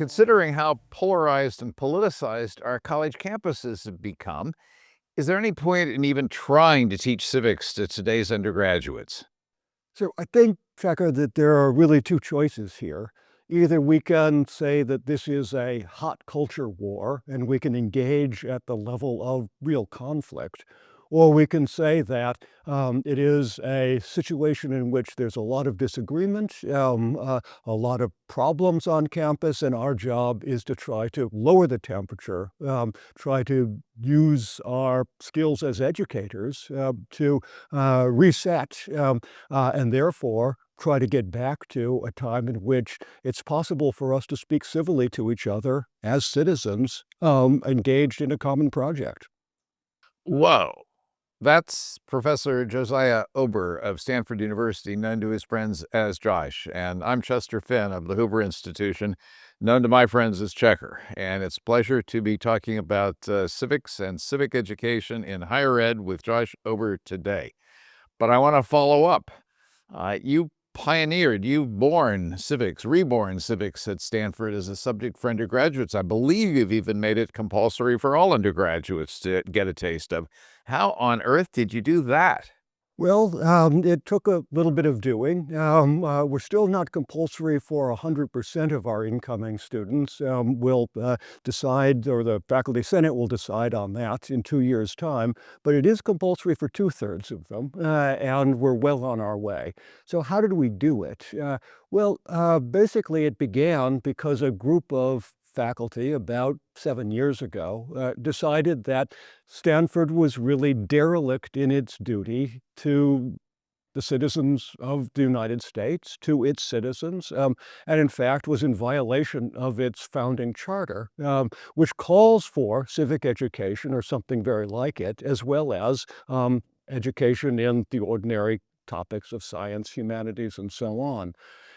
Considering how polarized and politicized our college campuses have become, is there any point in even trying to teach civics to today's undergraduates? So I think, Tucker, that there are really two choices here. Either we can say that this is a hot culture war and we can engage at the level of real conflict, or we can say that it is a situation in which there's a lot of disagreement, a lot of problems on campus, and our job is to try to lower the temperature, try to use our skills as educators to reset, and therefore try to get back to a time in which it's possible for us to speak civilly to each other as citizens engaged in a common project. Whoa. That's Professor Josiah Ober of Stanford University, known to his friends as Josh. And I'm Chester Finn of the Hoover Institution, known to my friends as Checker. And it's a pleasure to be talking about civics and civic education in higher ed with Josh Ober today. But I want to follow up. You pioneered, you reborn civics at Stanford as a subject for undergraduates. I believe you've even made it compulsory for all undergraduates to get a taste of. How on earth did you do that? Well, it took a little bit of doing. We're still not compulsory for 100% of our incoming students. We'll decide, or the Faculty Senate will decide on that in 2 years' time, but it is compulsory for 2/3 of them, and we're well on our way. So how did we do it? Basically it began because a group of faculty about 7 years ago decided that Stanford was really derelict in its duty to the citizens of the United States, to its citizens, and in fact was in violation of its founding charter, which calls for civic education or something very like it, as well as education in the ordinary topics of science, humanities, and so on.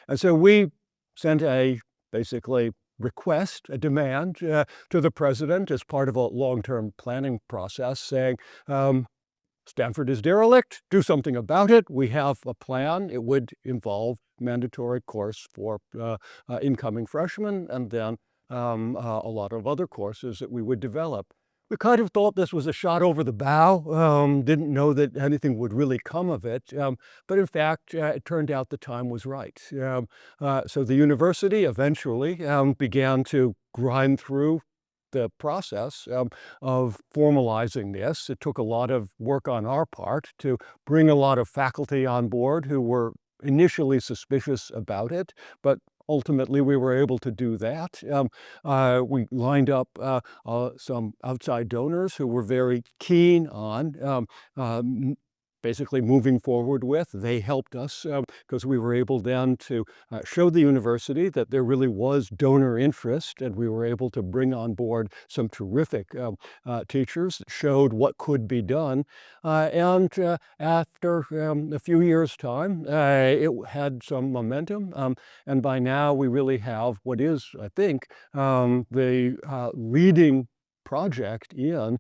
And so we sent a basically request, a demand to the president as part of a long-term planning process saying, Stanford is derelict, do something about it. We have a plan. It would involve mandatory course for incoming freshmen and then a lot of other courses that we would develop. We kind of thought this was a shot over the bow, didn't know that anything would really come of it, but in fact, it turned out the time was right. So the university eventually began to grind through the process of formalizing this. It took a lot of work on our part to bring a lot of faculty on board who were initially suspicious about it, but ultimately we were able to do that. We lined up some outside donors who were very keen on basically moving forward with. They helped us because we were able then to show the university that there really was donor interest, and we were able to bring on board some terrific teachers that showed what could be done. And after a few years' time, it had some momentum, and by now we really have what is, I think, the leading project in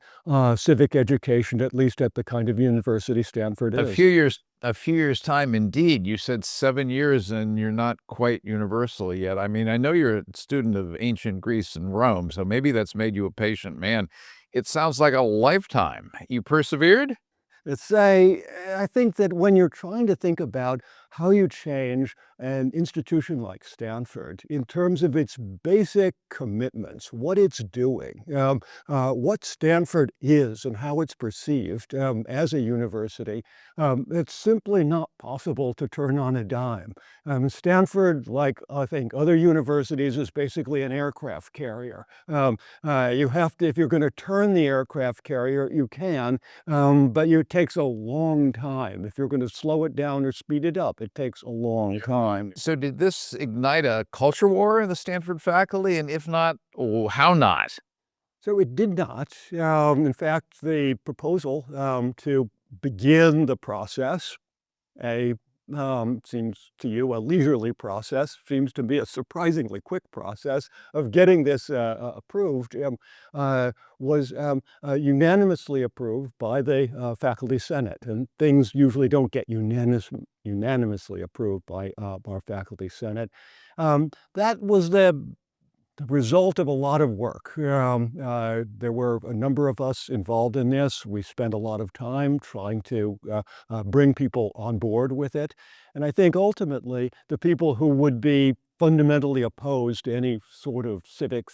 civic education, at least at the kind of university Stanford A is. few years time, indeed. You said 7 years, and you're not quite universal yet. I mean, I know you're a student of ancient Greece and Rome, so maybe that's made you a patient man. It sounds like a lifetime. You persevered? I think that when you're trying to think about how you change an institution like Stanford in terms of its basic commitments, what it's doing, what Stanford is and how it's perceived as a university, it's simply not possible to turn on a dime. Stanford, like I think other universities, is basically an aircraft carrier. You have to, if you're going to turn the aircraft carrier, you can, but it takes a long time. If you're going to slow it down or speed it up, it takes a long time. So did this ignite a culture war in the Stanford faculty? And if not, how not? So it did not. In fact, the proposal to begin the process, a seems to you a leisurely process, seems to be a surprisingly quick process of getting this approved, was unanimously approved by the Faculty Senate. And things usually don't get unanimously approved by our Faculty Senate. That was the the result of a lot of work. There were a number of us involved in this. We spent a lot of time trying to bring people on board with it. And I think ultimately the people who would be fundamentally opposed to any sort of civic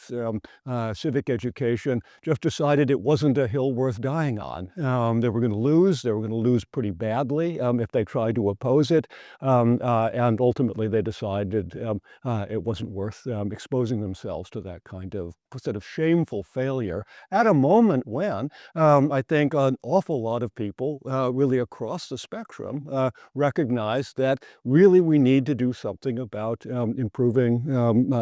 education just decided it wasn't a hill worth dying on. They were going to lose. They were going to lose pretty badly if they tried to oppose it. And ultimately they decided it wasn't worth exposing themselves to that kind of sort of shameful failure at a moment when I think an awful lot of people really across the spectrum recognize that really we need to do something about improving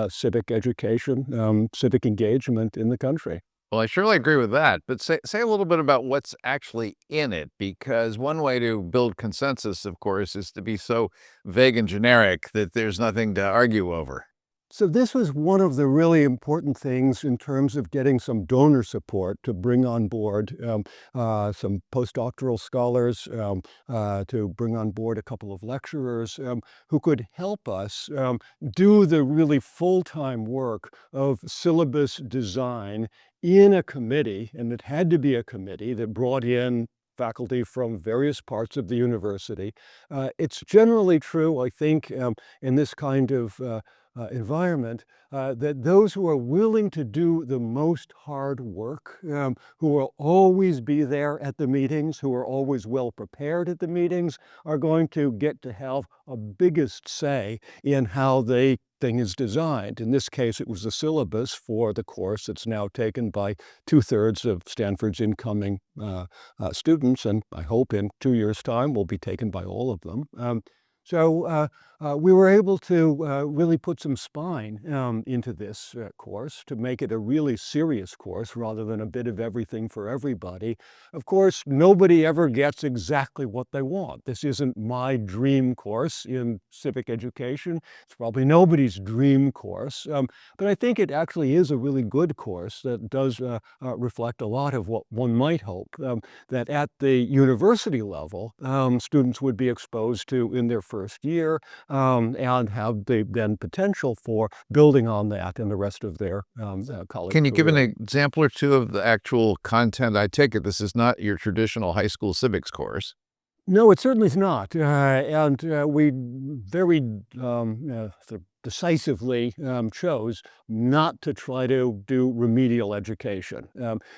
civic education, civic engagement in the country. Well, I surely agree with that, but say a little bit about what's actually in it, because one way to build consensus, of course, is to be so vague and generic that there's nothing to argue over. So this was one of the really important things in terms of getting some donor support to bring on board some postdoctoral scholars, to bring on board a couple of lecturers who could help us do the really full-time work of syllabus design in a committee, and it had to be a committee that brought in faculty from various parts of the university. It's generally true, I think, in this kind of environment, that those who are willing to do the most hard work, who will always be there at the meetings, who are always well prepared at the meetings, are going to get to have a biggest say in how the thing is designed. In this case, it was the syllabus for the course that's now taken by 2/3 of Stanford's incoming students, and I hope in 2 years' time will be taken by all of them. So we were able to really put some spine into this course to make it a really serious course rather than a bit of everything for everybody. Of course, nobody ever gets exactly what they want. This isn't my dream course in civic education. It's probably nobody's dream course. But I think it actually is a really good course that does reflect a lot of what one might hope that at the university level, students would be exposed to in their first year, and have the then potential for building on that in the rest of their college Can you give an career. example or two of the actual content? I take it this is not your traditional high school civics course. No, it certainly is not. And we very sort of decisively chose not to try to do remedial education.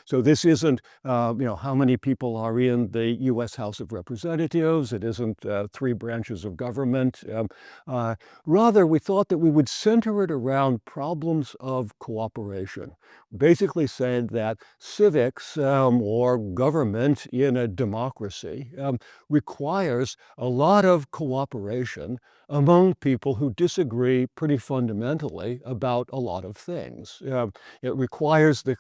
So this isn't, how many people are in the U.S. House of Representatives. It isn't 3 branches of government. Rather, we thought that we would center it around problems of cooperation. Basically said that civics or government in a democracy requires a lot of cooperation among people who disagree pretty fundamentally about a lot of things. It requires the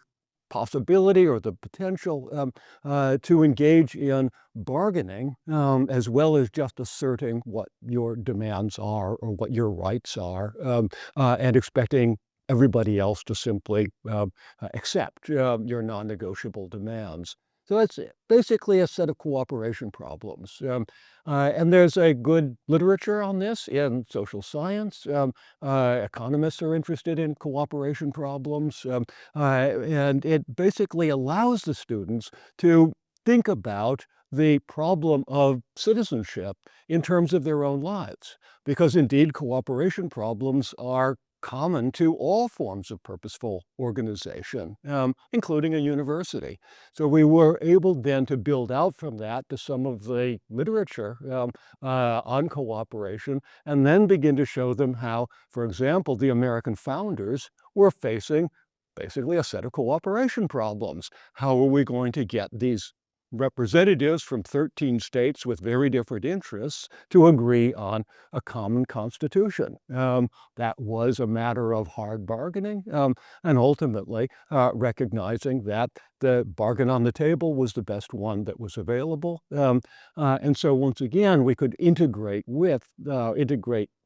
possibility or the potential to engage in bargaining as well as just asserting what your demands are or what your rights are, and expecting everybody else to simply accept your non-negotiable demands. So it's basically a set of cooperation problems. And there's a good literature on this in social science. Economists are interested in cooperation problems. And it basically allows the students to think about the problem of citizenship in terms of their own lives. Because indeed, cooperation problems are common to all forms of purposeful organization, including a university. So we were able then to build out from that to some of the literature on cooperation, and then begin to show them how, for example, the American founders were facing basically a set of cooperation problems. How are we going to get these representatives from 13 states with very different interests to agree on a common constitution? That was a matter of hard bargaining, and ultimately recognizing that the bargain on the table was the best one that was available. And so once again, we could integrate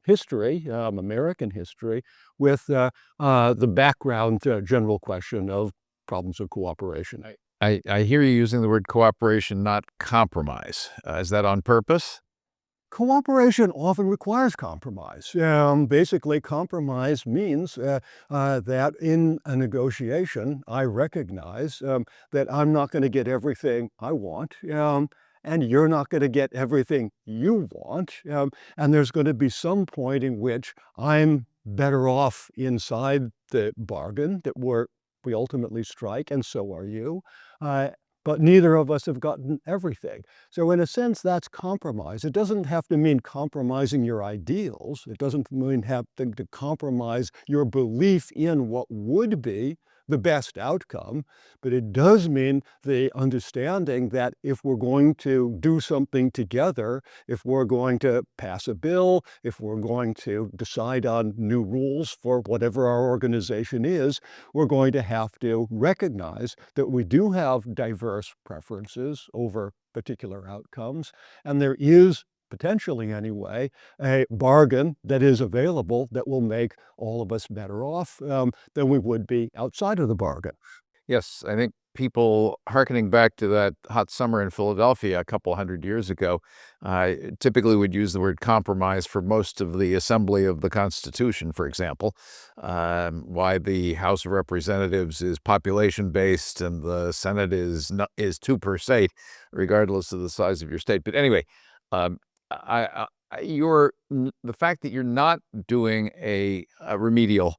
history, American history, with the background general question of problems of cooperation. I hear you using the word cooperation, not compromise. Is that on purpose? Cooperation often requires compromise. Basically, compromise means that in a negotiation, I recognize that I'm not going to get everything I want, and you're not going to get everything you want. And there's going to be some point in which I'm better off inside the bargain that we ultimately strike, and so are you. Uh, but neither of us have gotten everything. So in a sense, that's compromise. It doesn't have to mean compromising your ideals. It doesn't mean having to compromise your belief in what would be the best outcome, but it does mean the understanding that if we're going to do something together, if we're going to pass a bill, if we're going to decide on new rules for whatever our organization is, we're going to have to recognize that we do have diverse preferences over particular outcomes, and there is, potentially anyway, a bargain that is available that will make all of us better off than we would be outside of the bargain. Yes, I think people hearkening back to that hot summer in Philadelphia a couple hundred years ago, typically would use the word compromise for most of the assembly of the Constitution, for example. Why the House of Representatives is population-based and the Senate is two per state, regardless of the size of your state. But anyway, um, the fact that you're not doing a remedial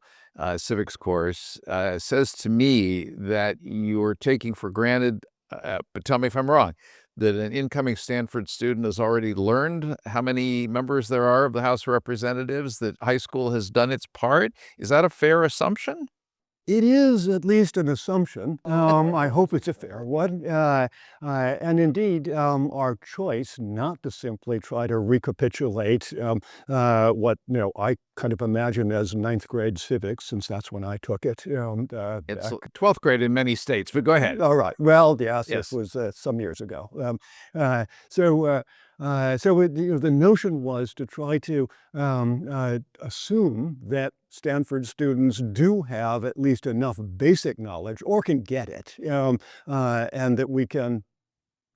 civics course says to me that you're taking for granted, but tell me if I'm wrong, that an incoming Stanford student has already learned how many members there are of the House of Representatives, that high school has done its part. Is that a fair assumption? It is at least an assumption. I hope it's a fair one. And indeed, our choice not to simply try to recapitulate what I kind of imagine as ninth grade civics, since that's when I took it. It's 12th grade in many states, but go ahead. All right. Well, yes, it Yes. was some years ago. The notion was to try to assume that Stanford students do have at least enough basic knowledge or can get it, and that we can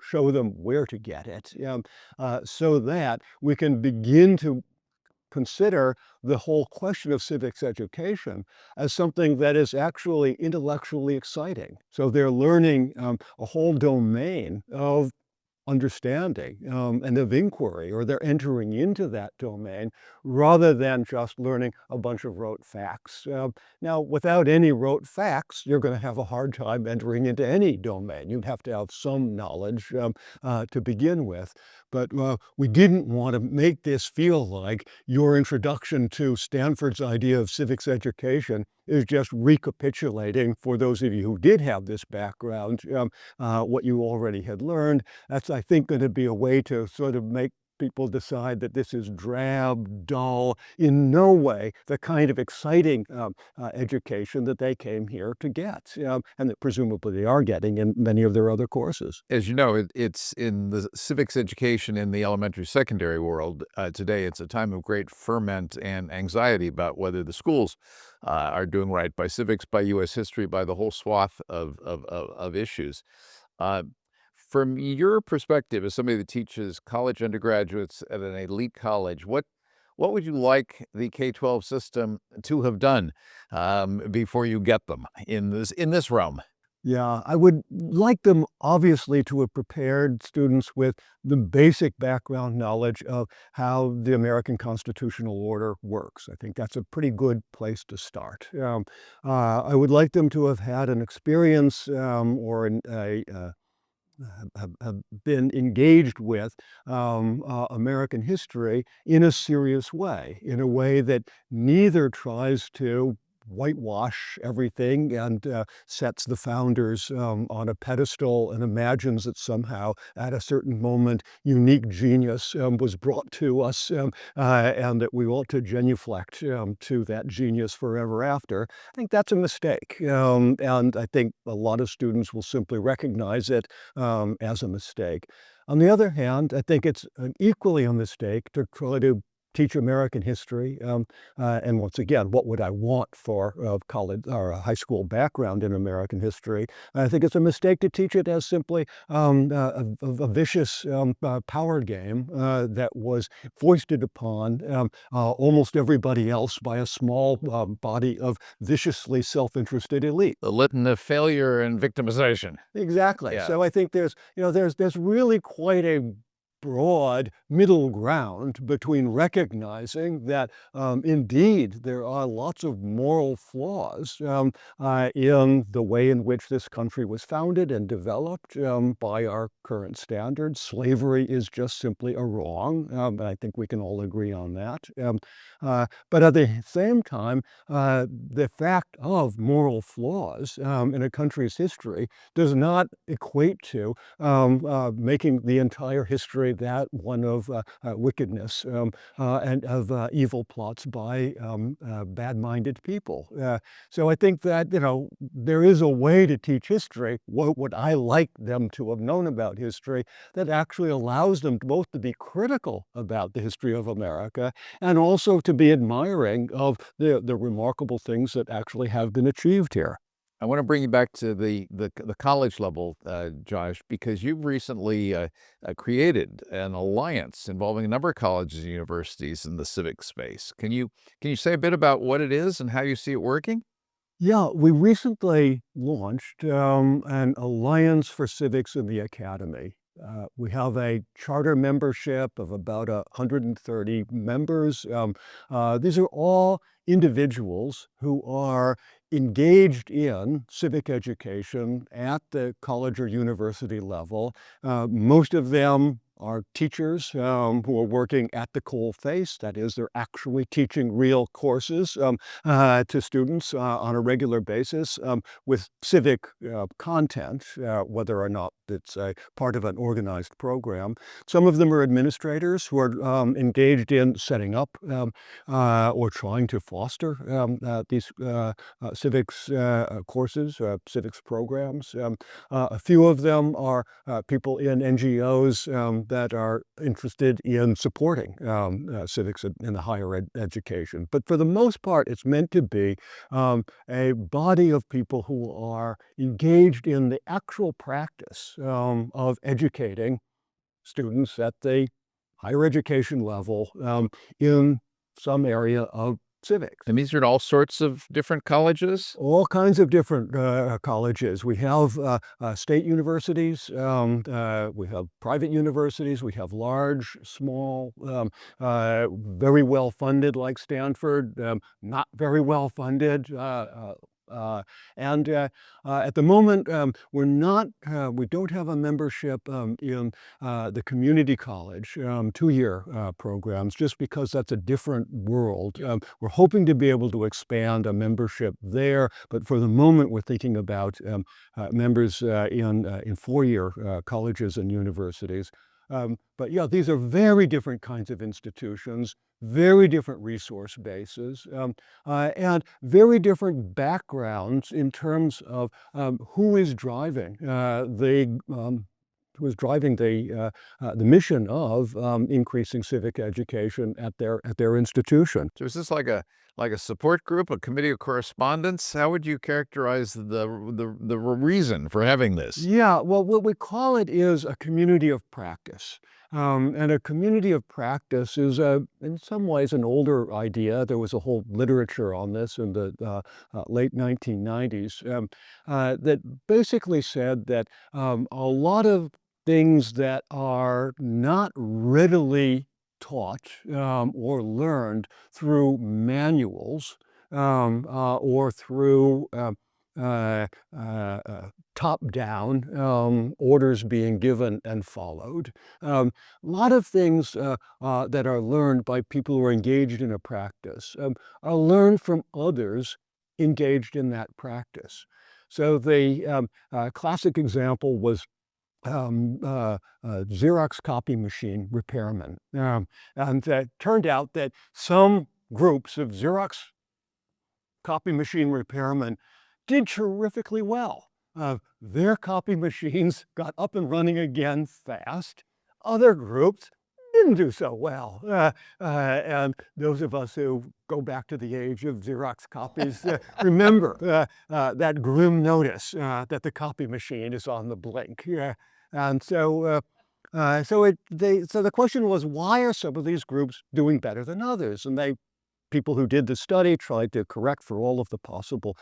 show them where to get it, so that we can begin to consider the whole question of civics education as something that is actually intellectually exciting. So they're learning a whole domain of understanding and of inquiry, or they're entering into that domain rather than just learning a bunch of rote facts. Now, without any rote facts, you're going to have a hard time entering into any domain. You'd have to have some knowledge to begin with. But we didn't want to make this feel like your introduction to Stanford's idea of civics education is just recapitulating, for those of you who did have this background, what you already had learned. That's, I think, going to be a way to sort of make people decide that this is drab, dull, in no way the kind of exciting education that they came here to get, and that presumably they are getting in many of their other courses. As you know, it's in the civics education in the elementary secondary world today. It's a time of great ferment and anxiety about whether the schools are doing right by civics, by U.S. history, by the whole swath of issues. Uh, from your perspective, as somebody that teaches college undergraduates at an elite college, what would you like the K-12 system to have done before you get them in this realm? Yeah, I would like them obviously to have prepared students with the basic background knowledge of how the American constitutional order works. I think that's a pretty good place to start. I would like them to have had an experience have been engaged with American history in a serious way, in a way that neither tries to whitewash everything and sets the founders on a pedestal and imagines that somehow at a certain moment unique genius was brought to us and that we ought to genuflect to that genius forever after. I think that's a mistake. And I think a lot of students will simply recognize it as a mistake. On the other hand, I think it's an equally a mistake to try to teach American history. And once again, what would I want for a college or a high school background in American history? I think it's a mistake to teach it as simply a vicious power game that was foisted upon almost everybody else by a small body of viciously self-interested elite. The litany of failure and victimization. Exactly. Yeah. So I think there's really quite a broad middle ground between recognizing that indeed there are lots of moral flaws in the way in which this country was founded and developed by our current standards. Slavery is just simply a wrong. And I think we can all agree on that. But at the same time, the fact of moral flaws in a country's history does not equate to making the entire history that one of wickedness and of evil plots by bad-minded people. So I think that, there is a way to teach history, what would I like them to have known about history, that actually allows them both to be critical about the history of America and also to be admiring of the remarkable things that actually have been achieved here. I want to bring you back to the college level, Josh, because you've recently created an alliance involving a number of colleges and universities in the civic space. Can you say a bit about what it is and how you see it working? Yeah, we recently launched an Alliance for Civics in the Academy. We have a charter membership of about 130 members. These are all individuals who are engaged in civic education at the college or university level. Most of them are teachers who are working at the coalface. That is, they're actually teaching real courses to students on a regular basis with civic content, whether or not it's a part of an organized program. Some of them are administrators who are engaged in setting up or trying to foster these civics courses, civics programs. A few of them are people in NGOs that are interested in supporting civics in the higher education. But for the most part, it's meant to be a body of people who are engaged in the actual practice of educating students at the higher education level in some area of civics. And these are at all sorts of different colleges? All kinds of different colleges. We have state universities, we have private universities, we have large, small, very well funded like Stanford, not very well funded. And at the moment, we don't have a membership in the community college 2-year programs, just because that's a different world. We're hoping to be able to expand a membership there, but for the moment, we're thinking about members in 4-year colleges and universities. But yeah, these are very different kinds of institutions, very different resource bases, and very different backgrounds in terms of who is driving the mission of increasing civic education at their institution. So is this like a support group, a committee of correspondence? How would you characterize the reason for having this? Yeah, well, what we call it is a community of practice. And a community of practice is, in some ways, an older idea. There was a whole literature on this in the late 1990s that basically said that a lot of things that are not readily taught or learned through manuals or through top-down orders being given and followed. A lot of things that are learned by people who are engaged in a practice are learned from others engaged in that practice. So the classic example was Xerox copy machine repairmen. And it turned out that some groups of Xerox copy machine repairmen did terrifically well. Their copy machines got up and running again fast. Other groups didn't do so well. And those of us who go back to the age of Xerox copies remember that grim notice that the copy machine is on the blink. And so so the question was, why are some of these groups doing better than others? And people who did the study tried to correct for all of the possible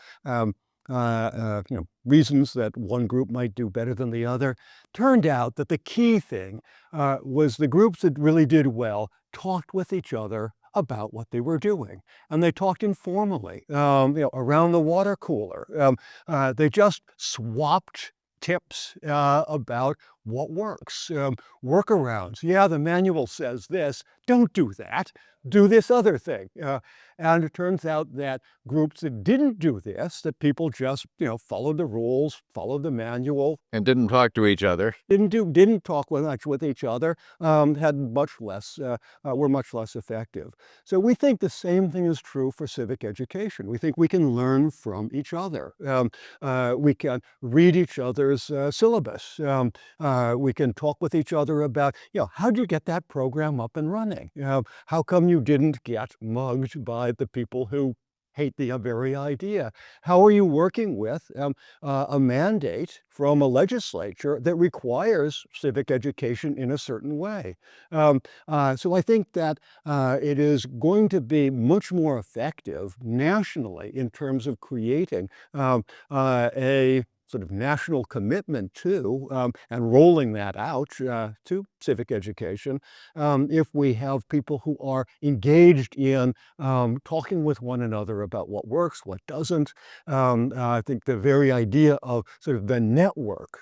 reasons that one group might do better than the other. Turned out that the key thing was the groups that really did well talked with each other about what they were doing. And they talked informally, around the water cooler. They just swapped tips about what works. Workarounds. Yeah, the manual says this. Don't do that. Do this other thing. And it turns out that groups that didn't do this, that people just, followed the rules, followed the manual, And didn't talk to each other. didn't talk much with each other, had much less, were much less effective. So we think the same thing is true for civic education. We think we can learn from each other. We can read each other's syllabus. We can talk with each other about, how did you get that program up and running? How come you didn't get mugged by the people who hate the very idea? How are you working with a mandate from a legislature that requires civic education in a certain way? So I think that it is going to be much more effective nationally in terms of creating a sort of national commitment to and rolling that out to civic education if we have people who are engaged in talking with one another about what works, what doesn't. I think the very idea of sort of the network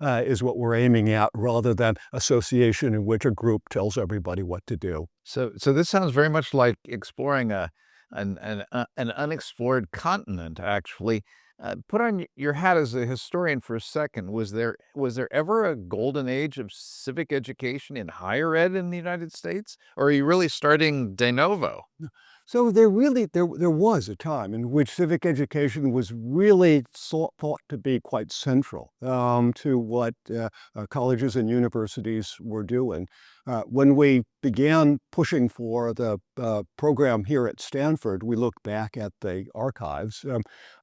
is what we're aiming at, rather than association in which a group tells everybody what to do. So this sounds very much like exploring an unexplored continent, actually. Put on your hat as a historian for a second. Was there ever a golden age of civic education in higher ed in the United States? Or are you really starting de novo? So there was a time in which civic education was really thought to be quite central to what colleges and universities were doing. When we began pushing for the program here at Stanford, we looked back at the archives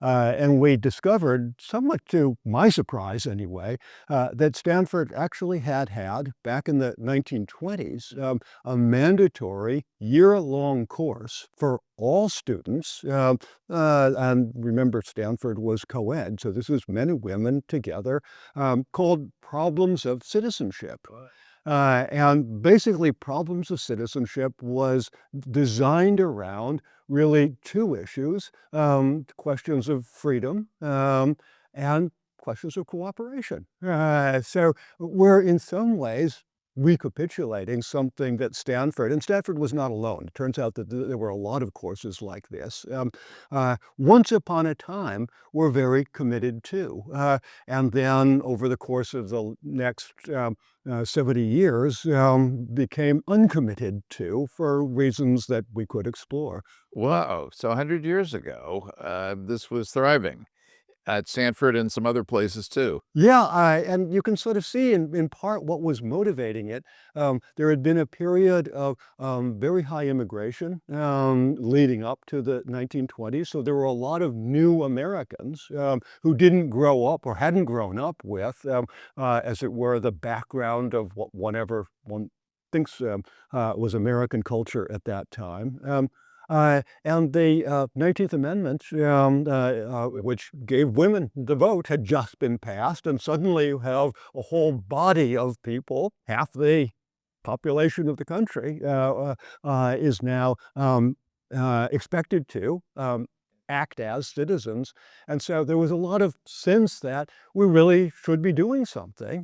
and we discovered, somewhat to my surprise anyway, that Stanford actually had back in the 1920s, a mandatory year-long course for all students. And remember, Stanford was co-ed, so this was men and women together, called Problems of Citizenship. And basically, Problems of Citizenship was designed around really two issues, questions of freedom and questions of cooperation. So we're in some ways recapitulating something that and Stanford was not alone. It turns out that there were a lot of courses like this. Once upon a time, were very committed to. And then over the course of the next 70 years, became uncommitted to for reasons that we could explore. Whoa. So 100 years ago, this was thriving at Stanford and some other places too. Yeah, and you can sort of see in part what was motivating it. There had been a period of very high immigration leading up to the 1920s. So there were a lot of new Americans who didn't grow up or hadn't grown up with, as it were, the background of whatever one thinks was American culture at that time. And the 19th Amendment, which gave women the vote, had just been passed, and suddenly you have a whole body of people, half the population of the country, is now expected to act as citizens. And so there was a lot of sense that we really should be doing something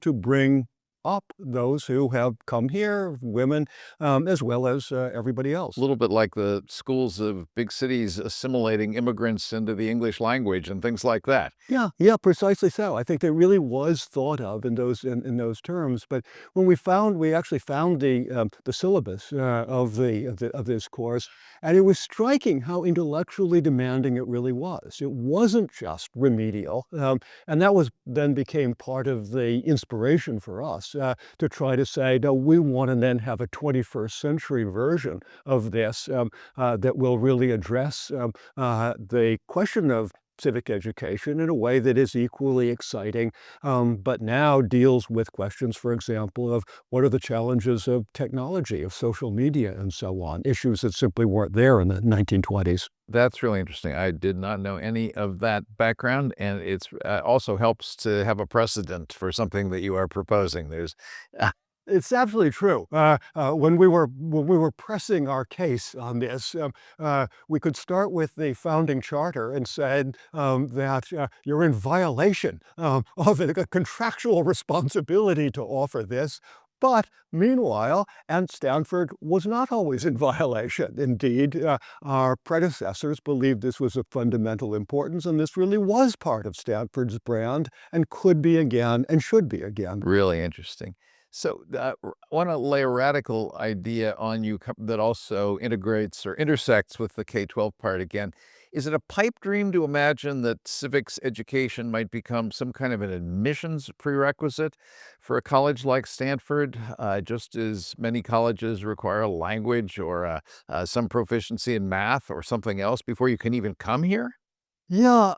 to bring up those who have come here, women, as well as everybody else. A little bit like the schools of big cities assimilating immigrants into the English language and things like that. Yeah, precisely so. I think it really was thought of in those terms. But when we actually found the syllabus of this course, and it was striking how intellectually demanding it really was. It wasn't just remedial, and that then became part of the inspiration for us to try to say, no, we want to then have a 21st century version of this that will really address the question of civic education in a way that is equally exciting, but now deals with questions, for example, of what are the challenges of technology, of social media, and so on, issues that simply weren't there in the 1920s. That's really interesting. I did not know any of that background, and it's also helps to have a precedent for something that you are proposing. There's It's absolutely true. When we were pressing our case on this, we could start with the founding charter and said that you're in violation of a contractual responsibility to offer this. But meanwhile, and Stanford was not always in violation. Indeed, our predecessors believed this was of fundamental importance, and this really was part of Stanford's brand and could be again and should be again. really interesting. So, I want to lay a radical idea on you that also integrates or intersects with the K-12 part again. Is it a pipe dream to imagine that civics education might become some kind of an admissions prerequisite for a college like Stanford, just as many colleges require a language or some proficiency in math or something else before you can even come here? Yeah,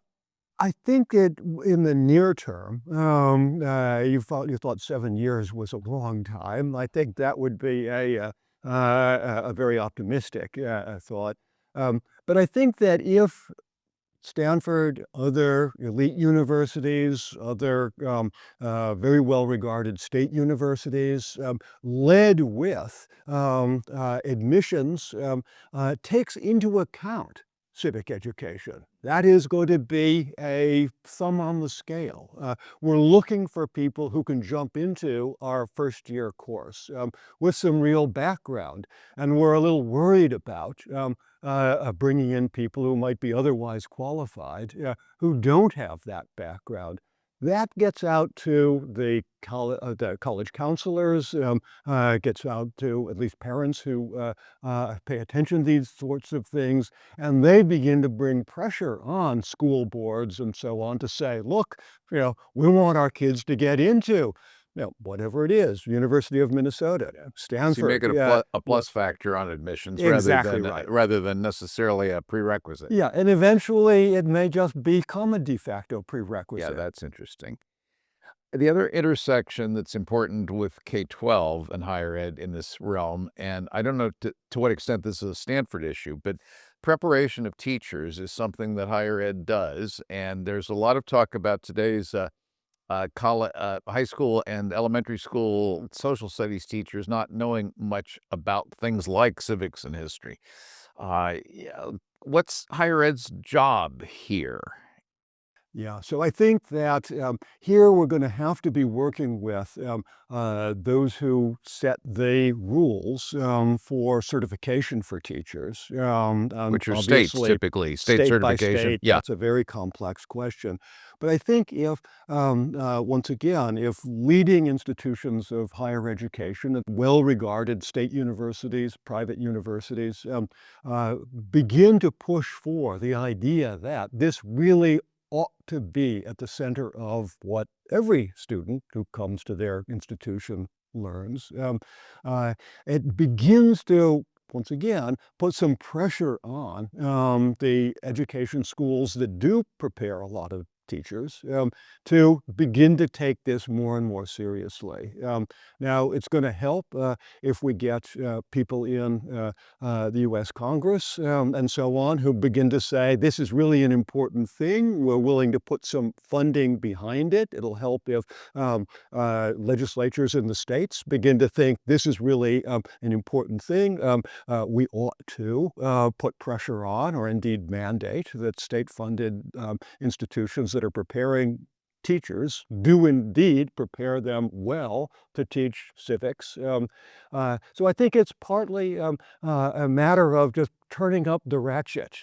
I think in the near term, you thought 7 years was a long time. I think that would be a very optimistic thought. But I think that if Stanford, other elite universities, other very well-regarded state universities, led with admissions, takes into account civic education. That is going to be a thumb on the scale. We're looking for people who can jump into our first-year course with some real background, and we're a little worried about bringing in people who might be otherwise qualified who don't have that background. That gets out to the college counselors, gets out to at least parents who pay attention to these sorts of things, and they begin to bring pressure on school boards and so on to say, look, we want our kids to get into whatever it is, University of Minnesota, So you make Stanford. it Yeah, a plus factor on admissions exactly right. rather than necessarily a prerequisite. Yeah, and eventually it may just become a de facto Yeah, prerequisite. that's interesting. The other intersection that's important with K-12 and higher ed in this realm, and I don't know to what extent this is a Stanford issue, but preparation of teachers is something that higher ed does, and there's a lot of talk about today's high school and elementary school social studies teachers not knowing much about things like civics and history. Yeah, what's higher ed's job here? Yeah, so I think that here we're going to have to be working with those who set the rules for certification for teachers. And Which are states obviously, typically, state state by certification. state, Yeah. that's a very complex question. But I think if, once again, if leading institutions of higher education, well-regarded state universities, private universities, begin to push for the idea that this really ought to be at the center of what every student who comes to their institution learns. It begins to, once again, put some pressure on the education schools that do prepare a lot of teachers to begin to take this more and more seriously. Now, it's going to help if we get people in the U.S. Congress and so on who begin to say, this is really an important thing. We're willing to put some funding behind it. It'll help if legislatures in the states begin to think this is really an important thing. We ought to put pressure on or indeed mandate that state-funded institutions that are preparing teachers do indeed prepare them well to teach civics. So I think it's partly a matter of just turning up the ratchet,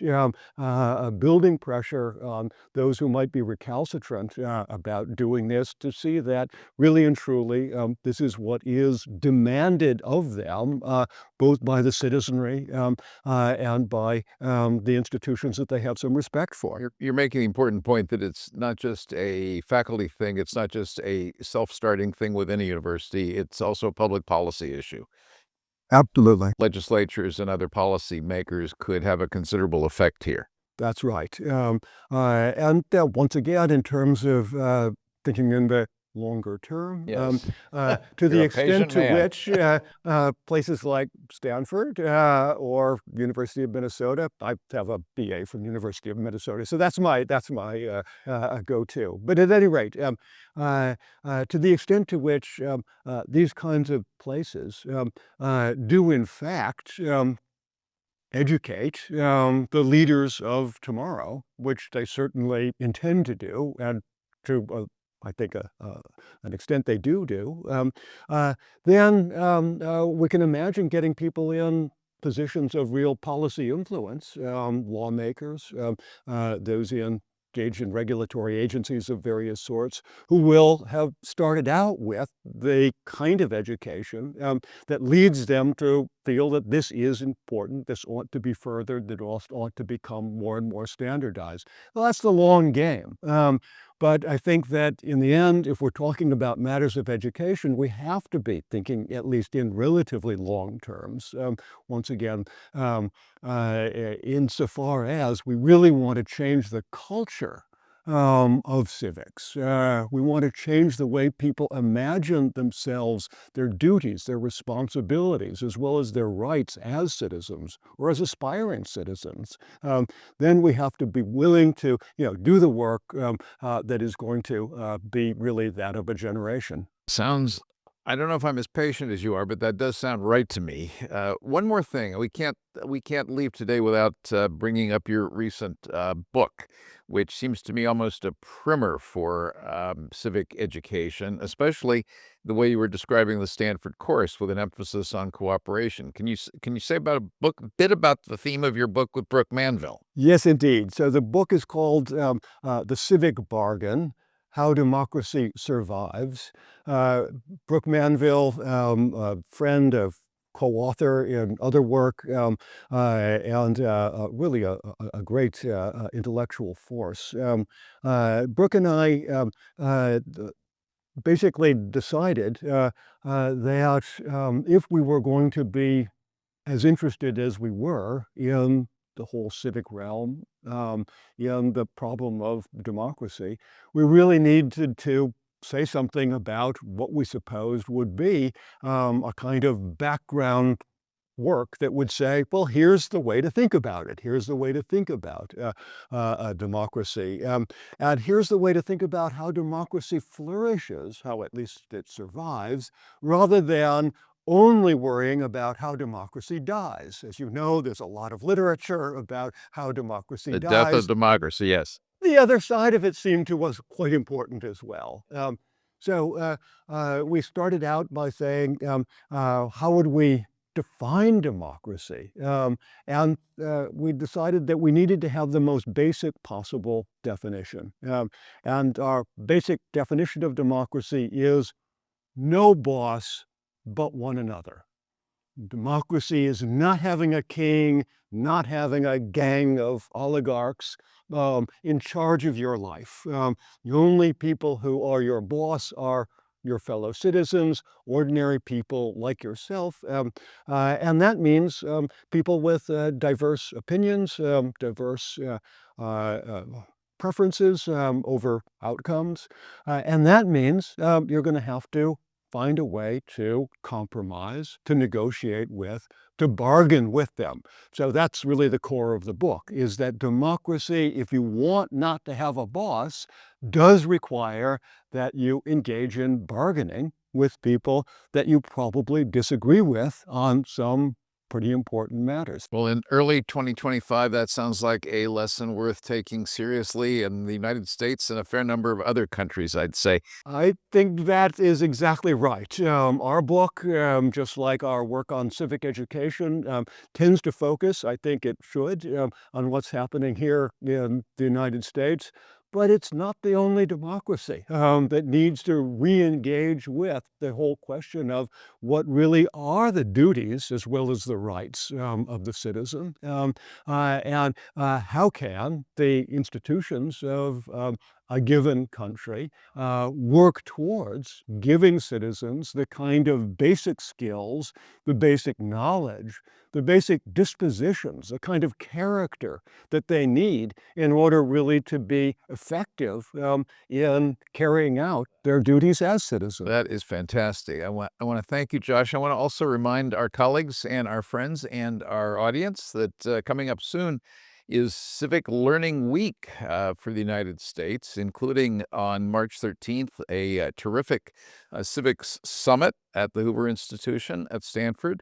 building pressure on those who might be recalcitrant about doing this to see that really and truly this is what is demanded of them, both by the citizenry and by the institutions that they have some respect for. You're making the important point that it's not just a faculty thing, it's not just a self-starting thing within a university, it's also a public policy issue. Absolutely. Legislatures and other policy makers could have a considerable effect here. That's right. And once again, in terms of thinking in the longer term, Yes. to the You're a extent patient to man. which places like Stanford or University of Minnesota, I have a BA from the University of Minnesota, so that's my go-to. But at any rate, to the extent to which these kinds of places do in fact educate the leaders of tomorrow, which they certainly intend to do, and to I think an extent they do, then we can imagine getting people in positions of real policy influence, lawmakers, those engaged in regulatory agencies of various sorts, who will have started out with the kind of education that leads them to feel that this is important, this ought to be furthered, that ought to become more and more standardized. Well, that's the long game. But I think that in the end, if we're talking about matters of education, we have to be thinking at least in relatively long terms. Once again, insofar as we really want to change the culture of civics. We want to change the way people imagine themselves, their duties, their responsibilities, as well as their rights as citizens or as aspiring citizens. Then we have to be willing to, do the work that is going to be really that of a generation. Sounds I don't know if I'm as patient as you are, but that does sound right to me. One more thing, we can't leave today without bringing up your recent book, which seems to me almost a primer for civic education, especially the way you were describing the Stanford course with an emphasis on cooperation. Can you say about a bit about the theme of your book with Brooke Manville? Yes, indeed. So the book is called The Civic Bargain: How Democracy Survives. Brooke Manville, a friend, of co-author in other work, and really a great intellectual force. Brooke and I basically decided that if we were going to be as interested as we were in the whole civic realm, in the problem of democracy, we really needed to say something about what we supposed would be a kind of background work that would say, well, here's the way to think about it. Here's the way to think about democracy. And here's the way to think about how democracy flourishes, how at least it survives, rather than only worrying about how democracy dies. As you know, there's a lot of literature about how democracy The death of dies. democracy, yes. The other side of it seemed to us quite important as well. We started out by saying, how would we define democracy? And we decided that we needed to have the most basic possible definition. And our basic definition of democracy is no boss but one another. Democracy is not having a king, not having a gang of oligarchs in charge of your life. The only people who are your boss are your fellow citizens, ordinary people like yourself. And that means people with diverse opinions, diverse preferences over outcomes. And that means you're going to have to find a way to compromise, to negotiate with, to bargain with them. So that's really the core of the book, is that democracy, if you want not to have a boss, does require that you engage in bargaining with people that you probably disagree with on some pretty important matters. Well, in early 2025, that sounds like a lesson worth taking seriously in the United States and a fair number of other countries, I'd say. I think that is exactly right. Our book, just like our work on civic education, tends to focus, I think it should, on what's happening here in the United States. But it's not the only democracy that needs to re-engage with the whole question of what really are the duties as well as the rights of the citizen, and how can the institutions of a given country work towards giving citizens the kind of basic skills, the basic knowledge, the basic dispositions, the kind of character that they need in order really to be effective in carrying out their duties as citizens. That is fantastic. I want to thank you, Josh. I want to also remind our colleagues and our friends and our audience that coming up soon is Civic Learning Week for the United States, including on March 13th, a terrific civics summit at the Hoover Institution at Stanford,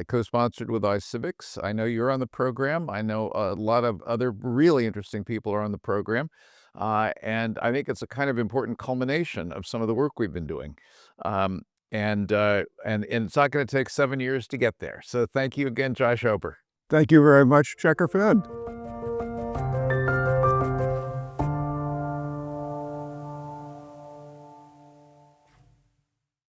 co-sponsored with iCivics. I know you're on the program. I know a lot of other really interesting people are on the program. And I think it's a kind of important culmination of some of the work we've been doing. And it's not going to take 7 years to get there. So thank you again, Josh Ober. Thank you very much, Checker Fed.